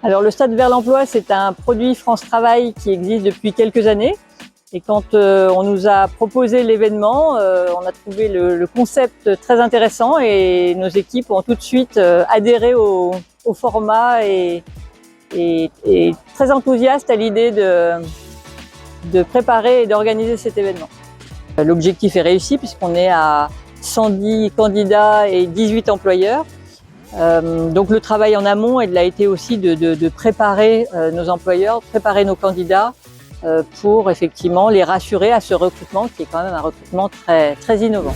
Alors le Stade vers l'emploi, c'est un produit France Travail qui existe depuis quelques années. Et quand on nous a proposé l'événement, on a trouvé le concept très intéressant et nos équipes ont tout de suite adhéré au format et très enthousiastes à l'idée de préparer et d'organiser cet événement. L'objectif est réussi puisqu'on est à 110 candidats et 18 employeurs. Donc le travail en amont, il a été aussi de préparer nos employeurs, préparer nos candidats pour effectivement les rassurer à ce recrutement qui est quand même un recrutement très innovant.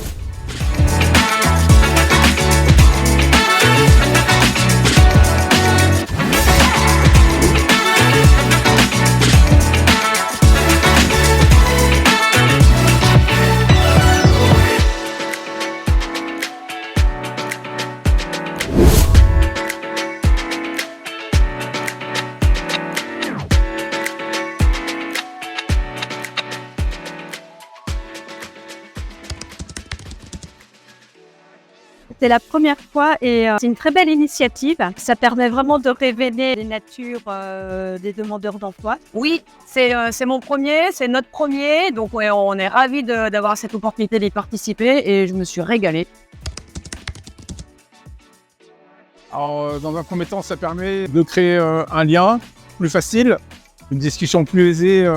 C'est la première fois et c'est une très belle initiative. Ça permet vraiment de révéler les natures des demandeurs d'emploi. Oui, c'est mon premier, c'est notre premier, donc ouais, on est ravis d'avoir cette opportunité d'y participer et je me suis régalée. Alors, dans un premier temps, ça permet de créer un lien plus facile, une discussion plus aisée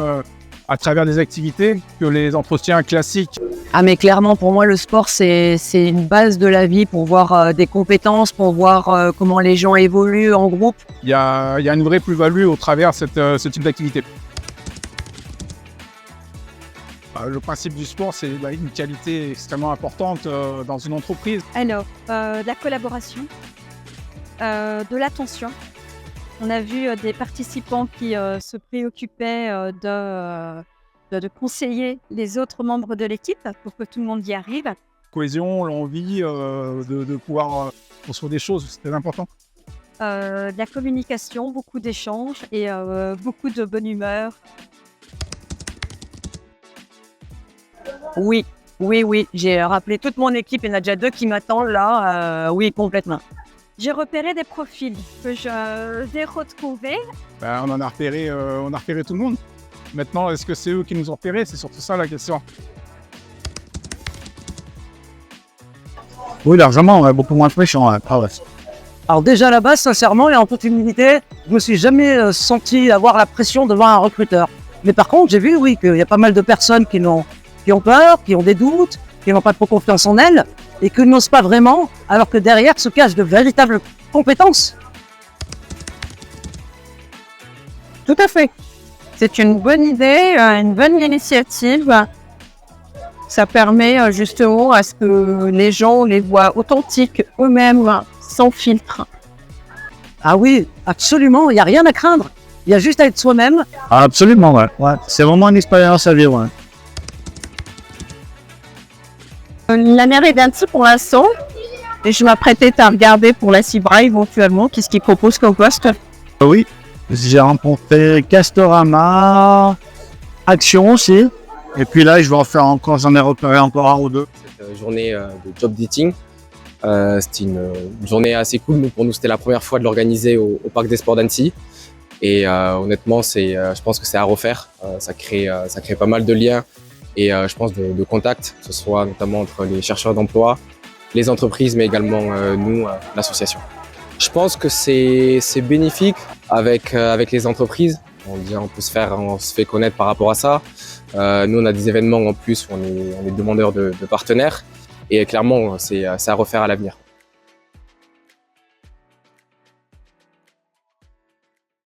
à travers des activités que les entretiens classiques. Ah mais clairement, pour moi, le sport, c'est une base de la vie pour voir des compétences, pour voir comment les gens évoluent en groupe. Il y a une vraie plus-value au travers de ce type d'activité. Le principe du sport, c'est une qualité extrêmement importante dans une entreprise. Alors, de la collaboration, de l'attention. On a vu des participants qui se préoccupaient de conseiller les autres membres de l'équipe pour que tout le monde y arrive. Cohésion, l'envie de pouvoir construire des choses, c'est très important. De la communication, beaucoup d'échanges et beaucoup de bonne humeur. Oui, j'ai rappelé toute mon équipe, il y en a déjà 2 qui m'attendent là, oui, complètement. J'ai repéré des profils que j'ai retrouvés. On a repéré tout le monde. Maintenant, est-ce que c'est eux qui nous ont repérés? C'est surtout ça la question. Oui, largement, ouais, beaucoup moins méchant. Ouais. Ah ouais. Alors déjà à la base, sincèrement et en toute humilité, je me suis jamais senti avoir la pression devant un recruteur. Mais par contre, j'ai vu, oui, qu'il y a pas mal de personnes qui ont peur, qui ont des doutes, qui n'ont pas trop confiance en elles et qui n'osent pas vraiment, alors que derrière se cachent de véritables compétences. Tout à fait. C'est une bonne idée, une bonne initiative. Ça permet justement à ce que les gens les voient authentiques eux-mêmes, sans filtre. Ah oui, absolument, il n'y a rien à craindre. Il y a juste à être soi-même. Ah, absolument, ouais. C'est vraiment une expérience à vivre. Ouais. La mairie d'Annecy pour l'instant, et je m'apprêtais à regarder pour la Cibra éventuellement, qu'est-ce qu'ils proposent comme poste. Oui, j'ai rencontré Castorama, Action aussi. Et puis là, je vais en faire encore, j'en ai repéré encore un ou deux. Cette journée de job dating, c'était une journée assez cool. Pour nous, c'était la première fois de l'organiser au Parc des Sports d'Annecy. Et honnêtement, je pense que c'est à refaire. Ça crée pas mal de liens et je pense de contacts, que ce soit notamment entre les chercheurs d'emploi, les entreprises, mais également nous, l'association. Je pense que c'est bénéfique avec les entreprises. On se fait connaître par rapport à ça. Nous, on a des événements en plus où on est demandeurs de partenaires. Et clairement, c'est à refaire à l'avenir.